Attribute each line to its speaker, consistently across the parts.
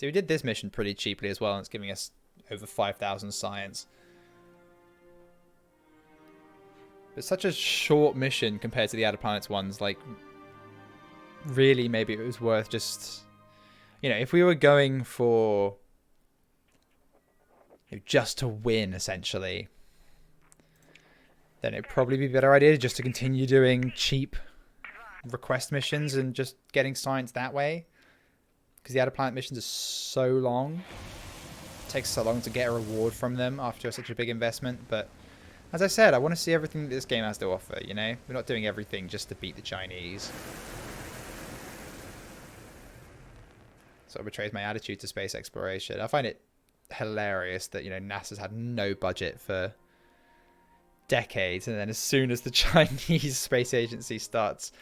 Speaker 1: So we did this mission pretty cheaply as well, and it's giving us over 5,000 science. It's such a short mission compared to the Outer Planets ones. Like, really, maybe it was worth just... You know, if we were going for... just to win, essentially, then it'd probably be a better idea just to continue doing cheap request missions and just getting science that way. Because the Outer Planet missions are so long. It takes so long to get a reward from them after such a big investment. But as I said, I want to see everything that this game has to offer, you know? We're not doing everything just to beat the Chinese. Sort of betrays my attitude to space exploration. I find it hilarious that, you know, NASA's had no budget for decades, and then as soon as the Chinese space agency starts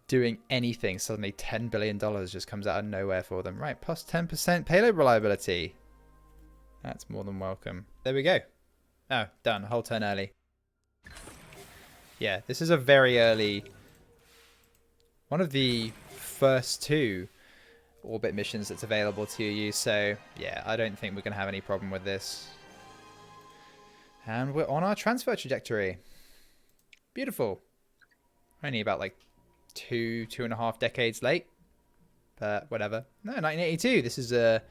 Speaker 1: doing anything, suddenly $10 billion just comes out of nowhere for them. Right, plus 10% payload reliability. That's more than welcome. There we go. Oh, done. A whole turn early. Yeah, this is a very early... one of the first two orbit missions that's available to you, so yeah, I don't think we're going to have any problem with this. And we're on our transfer trajectory. Beautiful. Only about like two and a half decades late, but whatever. No, 1982. This is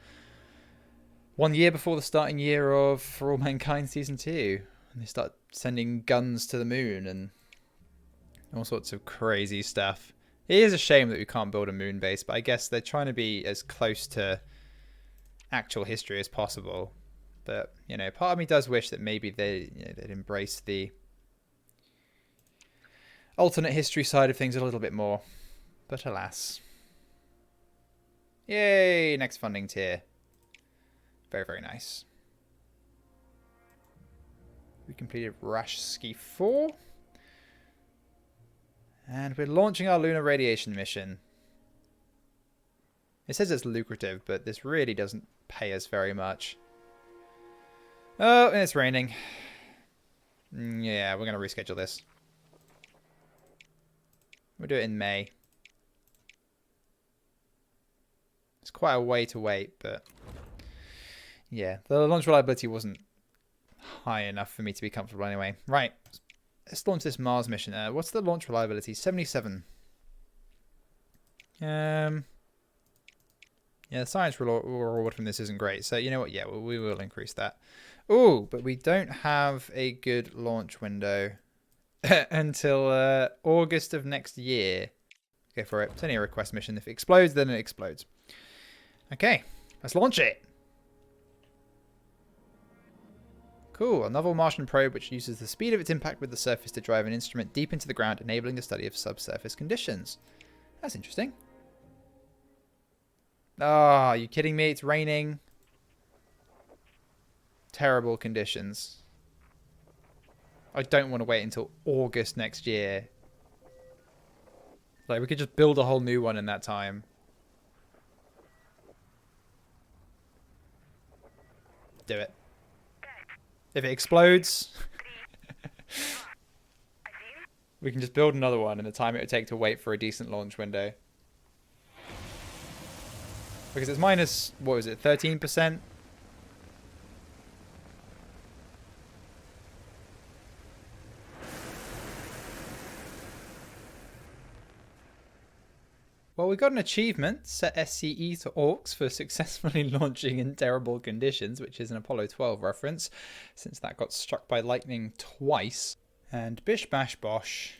Speaker 1: 1 year before the starting year of For All Mankind Season 2. And they start sending guns to the moon and all sorts of crazy stuff. It is a shame that we can't build a moon base, but I guess they're trying to be as close to actual history as possible. But, you know, part of me does wish that maybe they'd embrace the alternate history side of things a little bit more. But alas. Yay! Next funding tier. Very, very nice. We completed Rashski 4. And we're launching our lunar radiation mission. It says it's lucrative, but this really doesn't pay us very much. Oh, and it's raining. Yeah, we're going to reschedule this. We'll do it in May. It's quite a way to wait, but... yeah, the launch reliability wasn't high enough for me to be comfortable anyway. Right. Let's launch this Mars mission. What's the launch reliability? 77. Yeah, the science reward from this isn't great. So, you know what? Yeah, we will increase that. Oh, but we don't have a good launch window until August of next year. Go for it. It's only a request mission. If it explodes, then it explodes. Okay, let's launch it. Cool, a novel Martian probe which uses the speed of its impact with the surface to drive an instrument deep into the ground, enabling the study of subsurface conditions. That's interesting. Oh, are you kidding me? It's raining. Terrible conditions. I don't want to wait until August next year. Like, we could just build a whole new one in that time. Do it. If it explodes, we can just build another one in the time it would take to wait for a decent launch window. Because it's minus, what was it, 13%? Well, we got an achievement, set SCE to Orcs for successfully launching in terrible conditions, which is an Apollo 12 reference, since that got struck by lightning twice. And bish bash bosh,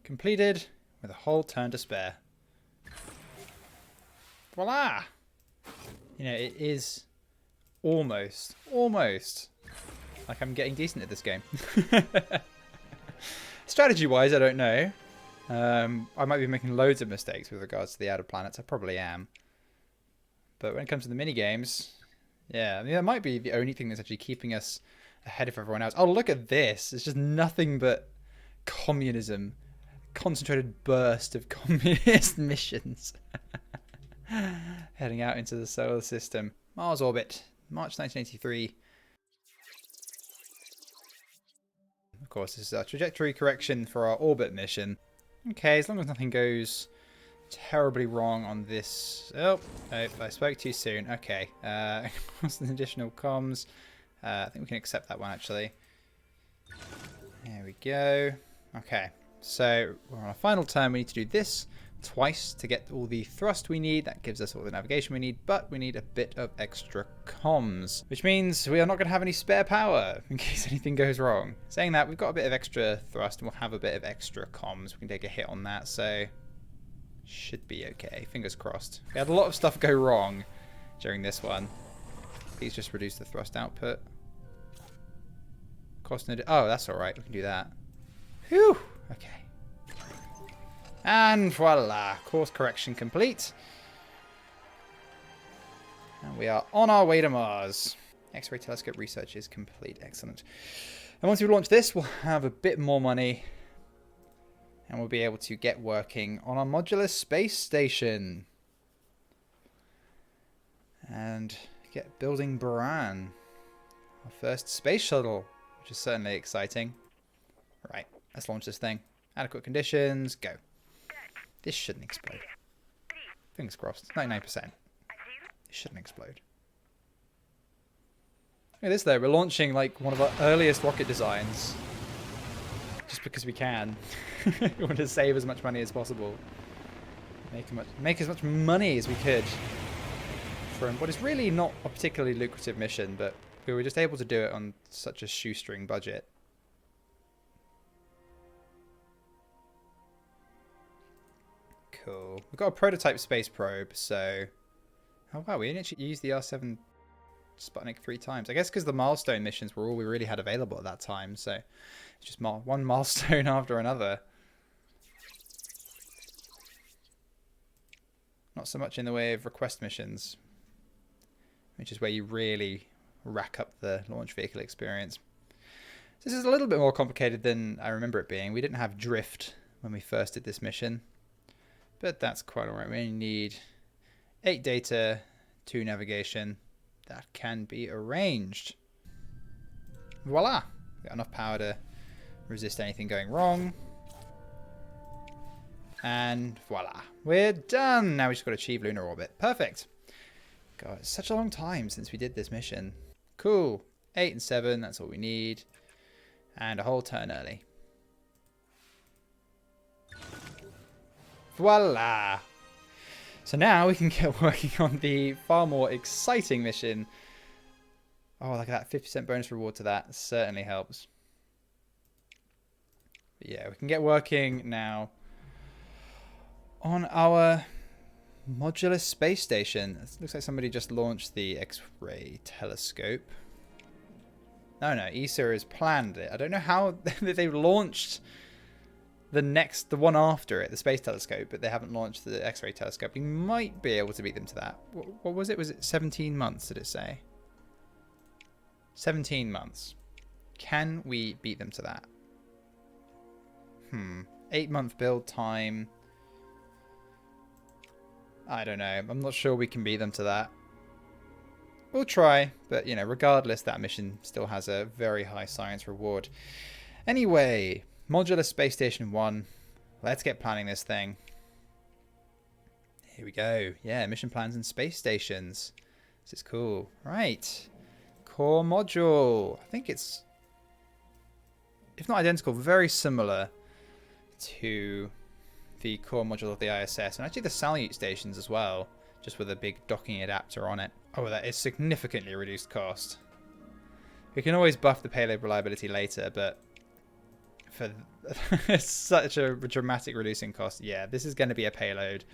Speaker 1: completed with a whole turn to spare. Voila! You know, it is almost like I'm getting decent at this game. Strategy-wise, I don't know. I might be making loads of mistakes with regards to the outer planets. I probably am. But when it comes to the mini-games, yeah, I mean, that might be the only thing that's actually keeping us ahead of everyone else. Oh, look at this. It's just nothing but communism. Concentrated burst of communist missions. Heading out into the solar system. Mars orbit, March 1983. Of course, this is our trajectory correction for our orbit mission. Okay, as long as nothing goes terribly wrong on this. Oh, I spoke too soon. Okay. What's an additional comms? I think we can accept that one, actually. There we go. Okay. So we're on a final turn. We need to do this twice to get all the thrust we need. That gives us all the navigation we need, but we need a bit of extra comms, which means we are not going to have any spare power in case anything goes wrong. Saying that, we've got a bit of extra thrust and we'll have a bit of extra comms. We can take a hit on that, so should be okay. Fingers crossed. We had a lot of stuff go wrong during this one. Please just reduce the thrust output. Cost no. Oh, that's all right. We can do that. Whew. Okay. And voila, course correction complete. And we are on our way to Mars. X-ray telescope research is complete. Excellent. And once we launch this, we'll have a bit more money. And we'll be able to get working on our modular space station. And get building Buran. Our first space shuttle, which is certainly exciting. Right, let's launch this thing. Adequate conditions, go. This shouldn't explode. Fingers crossed. 99%. It shouldn't explode. Look at this though. We're launching like one of our earliest rocket designs. Just because we can. We want to save as much money as possible. Make as much money as we could. From what is really not a particularly lucrative mission, but we were just able to do it on such a shoestring budget. Cool. We've got a prototype space probe, so... Oh wow, we didn't actually use the R7 Sputnik 3 times. I guess because the milestone missions were all we really had available at that time, so... It's just one milestone after another. Not so much in the way of request missions, which is where you really rack up the launch vehicle experience. This is a little bit more complicated than I remember it being. We didn't have drift when we first did this mission. But that's quite alright. We only need 8 data, 2 navigation. That can be arranged. Voila! Got enough power to resist anything going wrong. And voila. We're done! Now we just got to achieve lunar orbit. Perfect! God, it's such a long time since we did this mission. Cool. 8 and 7, that's all we need. And a whole turn early. Voila! So now we can get working on the far more exciting mission. Oh, look at that. 50% bonus reward to that. Certainly helps. But yeah, we can get working now on our modular space station. It looks like somebody just launched the X-ray telescope. No, ESA has planned it. I don't know how they've launched the one after it, the space telescope, but they haven't launched the X-ray telescope. We might be able to beat them to that. What was it? Was it 17 months, did it say? 17 months. Can we beat them to that? 8-month build time. I don't know. I'm not sure we can beat them to that. We'll try, but, you know, regardless, that mission still has a very high science reward. Anyway, Modular Space Station 1. Let's get planning this thing. Here we go. Yeah, mission plans and space stations. This is cool. Right. Core module. I think it's, if not identical, very similar to the core module of the ISS. And actually the Salyut stations as well. Just with a big docking adapter on it. Oh, that is significantly reduced cost. We can always buff the payload reliability later, but for such a dramatic reducing cost, yeah, this is going to be a payload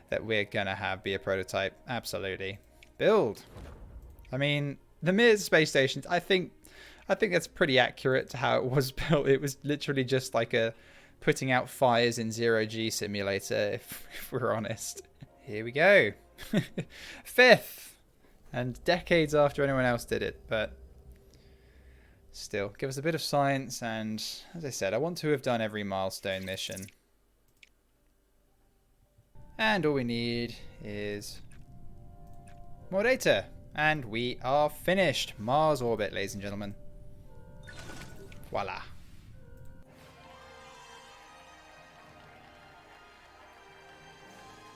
Speaker 1: that we're going to have be a prototype. Absolutely. Build. I mean, the Mir space stations, I think that's pretty accurate to how it was built. It was literally just like a putting out fires in 0G simulator, if we're honest. Here we go. 5th. And decades after anyone else did it, but still, give us a bit of science, and as I said, I want to have done every milestone mission. And all we need is more data. And we are finished. Mars orbit, ladies and gentlemen. Voila.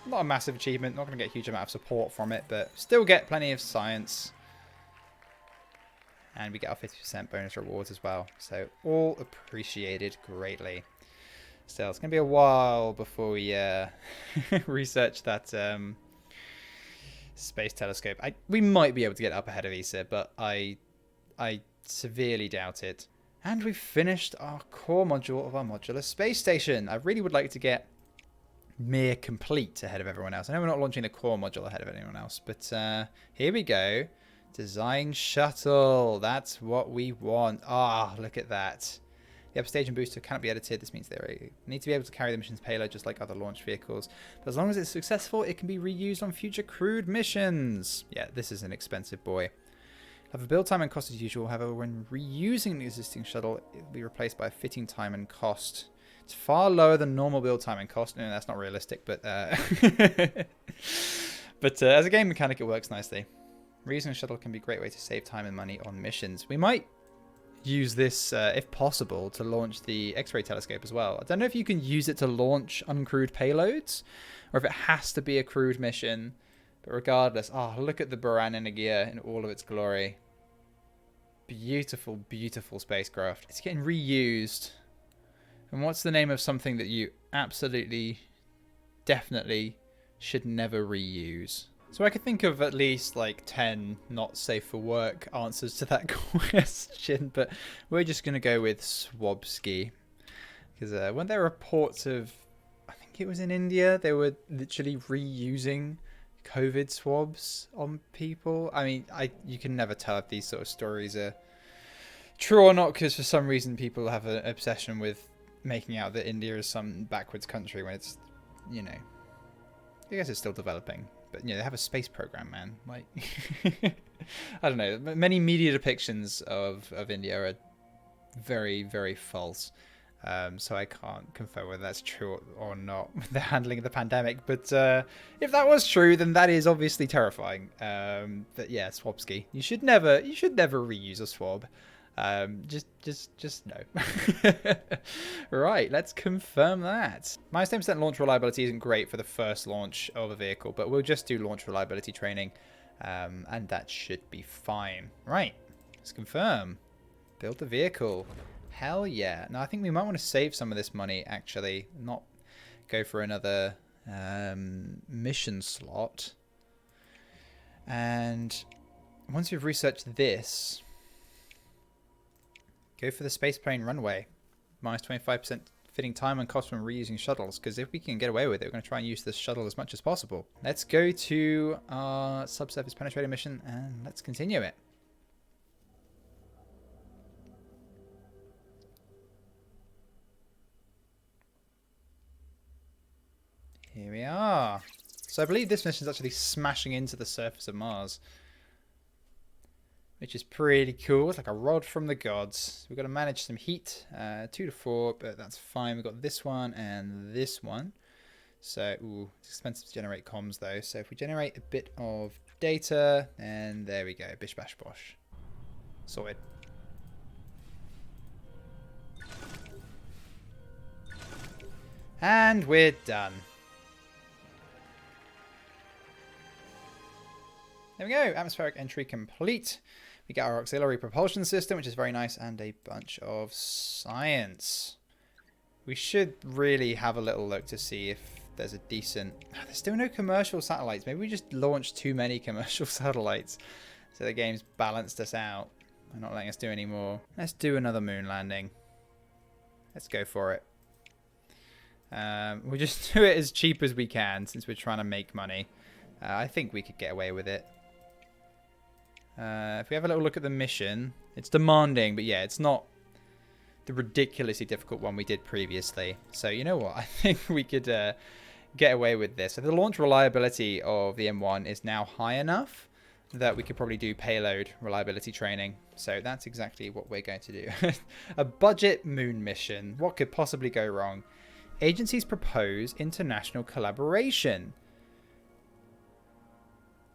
Speaker 1: Not a massive achievement. Not going to get a huge amount of support from it, but still get plenty of science. And we get our 50% bonus rewards as well. So all appreciated greatly. Still, it's going to be a while before we research that space telescope. We might be able to get up ahead of ESA, but I severely doubt it. And we've finished our core module of our modular space station. I really would like to get Mir complete ahead of everyone else. I know we're not launching the core module ahead of anyone else, but here we go. Design shuttle. That's what we want. Ah, look at that. The upstage and booster cannot be edited. This means they need to be able to carry the mission's payload just like other launch vehicles. But as long as it's successful, it can be reused on future crewed missions. Yeah, this is an expensive boy. Have a build time and cost as usual. However, when reusing the existing shuttle, it will be replaced by a fitting time and cost. It's far lower than normal build time and cost. No, that's not realistic, but but as a game mechanic, it works nicely. Reusing a shuttle can be a great way to save time and money on missions. We might use this, if possible, to launch the X-ray telescope as well. I don't know if you can use it to launch uncrewed payloads, or if it has to be a crewed mission. But regardless, look at the Buran Energia in all of its glory. Beautiful, beautiful spacecraft. It's getting reused. And what's the name of something that you absolutely, definitely should never reuse? So I could think of at least like 10 not safe for work answers to that question, but we're just going to go with Swabski. Because weren't there reports of, I think it was in India, they were literally reusing COVID swabs on people? I mean, you can never tell if these sort of stories are true or not, because for some reason people have an obsession with making out that India is some backwards country when it's, you know, I guess it's still developing. But, you know, they have a space program, man. Like, I don't know. Many media depictions of India are very, very false. So I can't confirm whether that's true or not with the handling of the pandemic. But if that was true, then that is obviously terrifying. But yeah, Swabski. You should never reuse a swab. Just no. Right, let's confirm that. Minus 10% launch reliability isn't great for the first launch of a vehicle, but we'll just do launch reliability training, and that should be fine. Right, let's confirm. Build the vehicle. Hell yeah. Now I think we might want to save some of this money, actually, not go for another mission slot. And once we've researched this, go for the spaceplane runway. Minus 25% fitting time and cost from reusing shuttles. Because if we can get away with it, we're going to try and use this shuttle as much as possible. Let's go to our subsurface penetrator mission and let's continue it. Here we are. So I believe this mission is actually smashing into the surface of Mars, which is pretty cool. It's like a rod from the gods. We've got to manage some heat, 2 to 4, but that's fine. We've got this one and this one. So, ooh, it's expensive to generate comms though. So if we generate a bit of data, and there we go, bish bash bosh. Sorted. And we're done. There we go, atmospheric entry complete. We get our auxiliary propulsion system, which is very nice, and a bunch of science. We should really have a little look to see if there's a decent... There's still no commercial satellites. Maybe we just launched too many commercial satellites, so the game's balanced us out. They're not letting us do any more. Let's do another moon landing. Let's go for it. We'll just do it as cheap as we can, since we're trying to make money. I think we could get away with it. If we have a little look at the mission, it's demanding, but yeah, it's not the ridiculously difficult one we did previously. So you know what? I think we could get away with this. So the launch reliability of the M1 is now high enough that we could probably do payload reliability training. So that's exactly what we're going to do. A budget moon mission. What could possibly go wrong? Agencies propose international collaboration.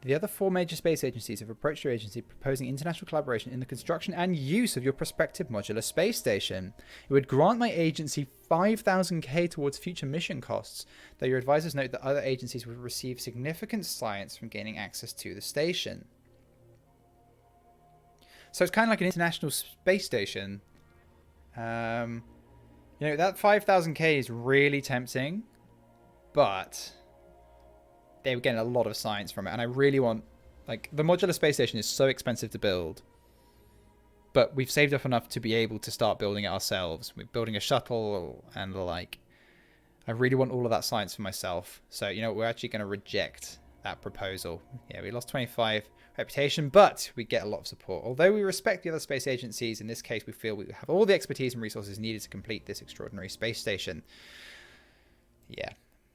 Speaker 1: The other 4 major space agencies have approached your agency proposing international collaboration in the construction and use of your prospective modular space station. It would grant my agency 5,000k towards future mission costs, though your advisors note that other agencies would receive significant science from gaining access to the station. So it's kind of like an international space station. You know, that 5,000k is really tempting, but they were getting a lot of science from it, and I really want, like, the modular space station is so expensive to build, but we've saved up enough to be able to start building it ourselves. We're building a shuttle and the like. I really want all of that science for myself, so you know, we're actually going to reject that proposal. Yeah, we lost 25 reputation, but we get a lot of support. Although we respect the other space agencies, in this case we feel we have all the expertise and resources needed to complete this extraordinary space station. Yeah,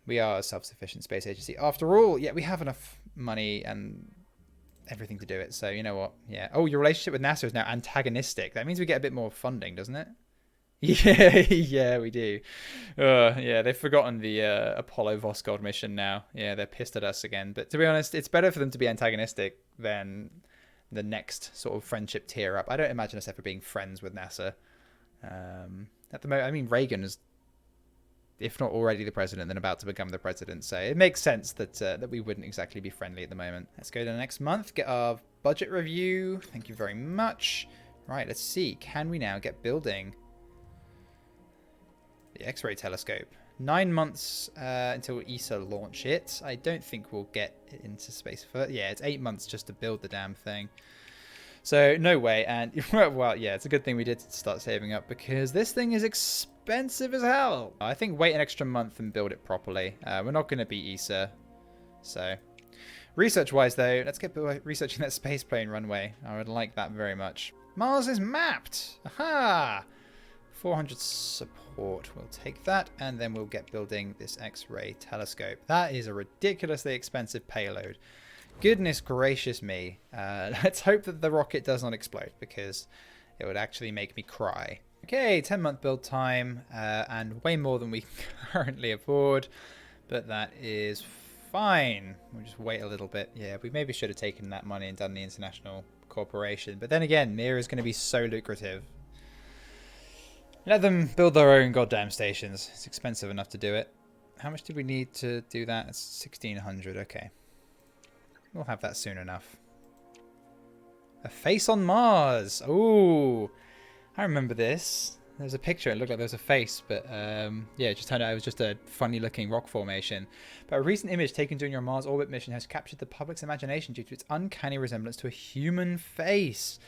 Speaker 1: we are a self-sufficient space agency after all. Yeah, we have enough money and everything to do it, so you know what. Yeah. Oh, your relationship with NASA is now antagonistic. That means we get a bit more funding, doesn't it? Yeah, yeah, we do. Yeah, they've forgotten the Apollo Voskhod mission now. Yeah, they're pissed at us again. But to be honest, it's better for them to be antagonistic than the next sort of friendship tier up. I don't imagine us ever being friends with NASA. At the moment, I mean, Reagan is, if not already the president, then about to become the president. So it makes sense that that we wouldn't exactly be friendly at the moment. Let's go to the next month, get our budget review. Thank you very much. Right, let's see. Can we now get building the X-ray telescope? 9 months until ESA launch it. I don't think we'll get it into space for... Yeah, it's 8 months just to build the damn thing. So, no way. And, well, yeah, it's a good thing we did start saving up, because this thing is expensive as hell. I think wait an extra month and build it properly. We're not going to beat ESA. So, research-wise, though, let's get researching that spaceplane runway. I would like that very much. Mars is mapped! Aha! 400 support, we'll take that, and then we'll get building this X-ray telescope. That is a ridiculously expensive payload. Goodness gracious me. Let's hope that the rocket does not explode, because it would actually make me cry. Okay, 10-month build time, and way more than we can currently afford, but that is fine. We'll just wait a little bit. Yeah, we maybe should have taken that money and done the international corporation, but then again, Mir is going to be so lucrative. Let them build their own goddamn stations. It's expensive enough to do it. How much did we need to do that? It's 1,600. Okay. We'll have that soon enough. A face on Mars. Ooh. I remember this. There was a picture. It looked like there was a face, but yeah, it just turned out it was just a funny looking rock formation. But a recent image taken during your Mars orbit mission has captured the public's imagination due to its uncanny resemblance to a human face.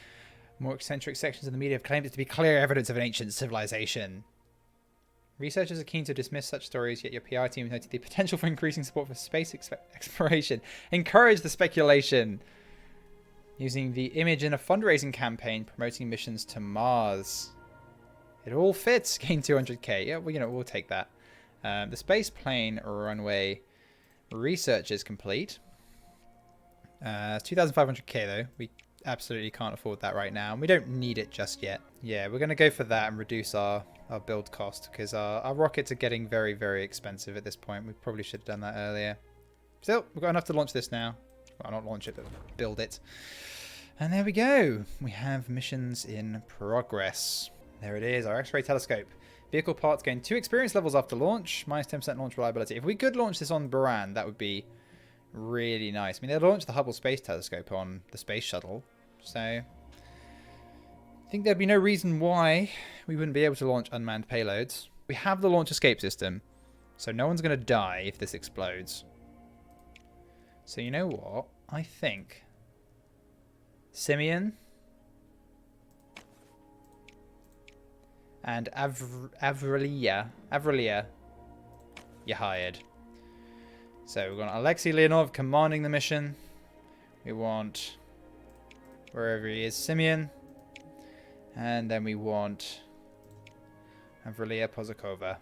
Speaker 1: More eccentric sections of the media have claimed it to be clear evidence of an ancient civilization. Researchers are keen to dismiss such stories, yet your PR team noted the potential for increasing support for space exploration. Encourage the speculation. Using the image in a fundraising campaign promoting missions to Mars. It all fits. Gain 200k. Yeah, well, you know, we'll take that. The space plane runway research is complete. 2,500k though. We absolutely can't afford that right now, and we don't need it just yet. Yeah, we're going to go for that and reduce our build cost, because our rockets are getting very, very expensive at this point. We probably should have done that earlier. Still, we've got enough to launch this now. Well, not launch it, but build it. And there we go. We have missions in progress. There it is, our X-ray telescope. Vehicle parts gain 2 experience levels after launch, minus 10% launch reliability. If we could launch this on Buran, that would be really nice. I mean, they launched the Hubble Space Telescope on the space shuttle, so I think there'd be no reason why we wouldn't be able to launch unmanned payloads. We have the launch escape system, so no one's going to die if this explodes. So you know what? I think Simeon and Avrilia, you're hired. So we've got Alexei Leonov commanding the mission. We want, wherever he is, Simeon. And then we want Avrilia Pozakova.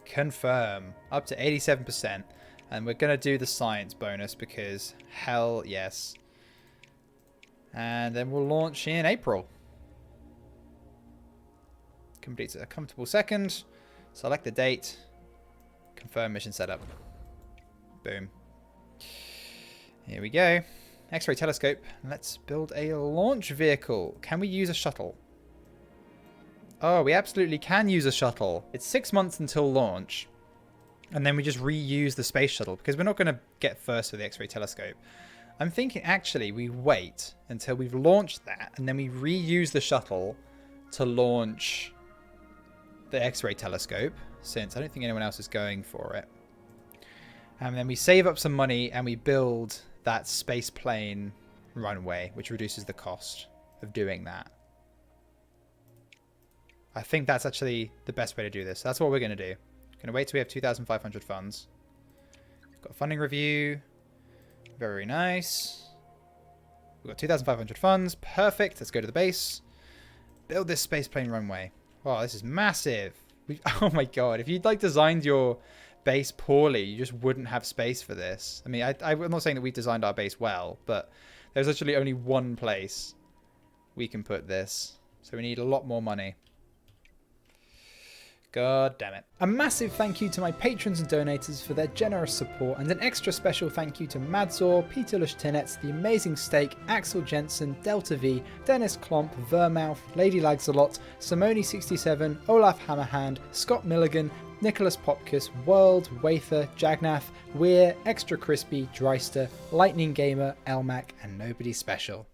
Speaker 1: Confirm. Up to 87%. And we're going to do the science bonus because hell yes. And then we'll launch in April. Completes a comfortable second. Select the date. Confirm mission setup. Boom. Here we go. X-ray telescope. Let's build a launch vehicle. Can we use a shuttle? Oh, we absolutely can use a shuttle. It's 6 months until launch. And then we just reuse the space shuttle because we're not going to get first for the X-ray telescope. I'm thinking actually we wait until we've launched that and then we reuse the shuttle to launch the X-ray telescope, since I don't think anyone else is going for it. And then we save up some money and we build that space plane runway, which reduces the cost of doing that. I think that's actually the best way to do this. That's what we're going to do. Going to wait till we have 2,500 funds. Got a funding review. Very nice. We've got 2,500 funds. Perfect. Let's go to the base. Build this space plane runway. Wow, this is massive. Oh my god. If you'd like designed your base poorly, you just wouldn't have space for this. I mean, I'm not saying that we designed our base well, but there's actually only one place we can put this. So we need a lot more money. God damn it. A massive thank you to my patrons and donators for their generous support, and an extra special thank you to Madzor, Peter Lushtinets, The Amazing Steak, Axel Jensen, Delta V, Dennis Klomp, Vermouth, Lady Lagsalot, Simone67, Olaf Hammerhand, Scott Milligan, Nicholas Popkus, World, Wather, Jagnath, Weir, Extra Crispy, Dreister, Lightning Gamer, Elmac, and Nobody Special.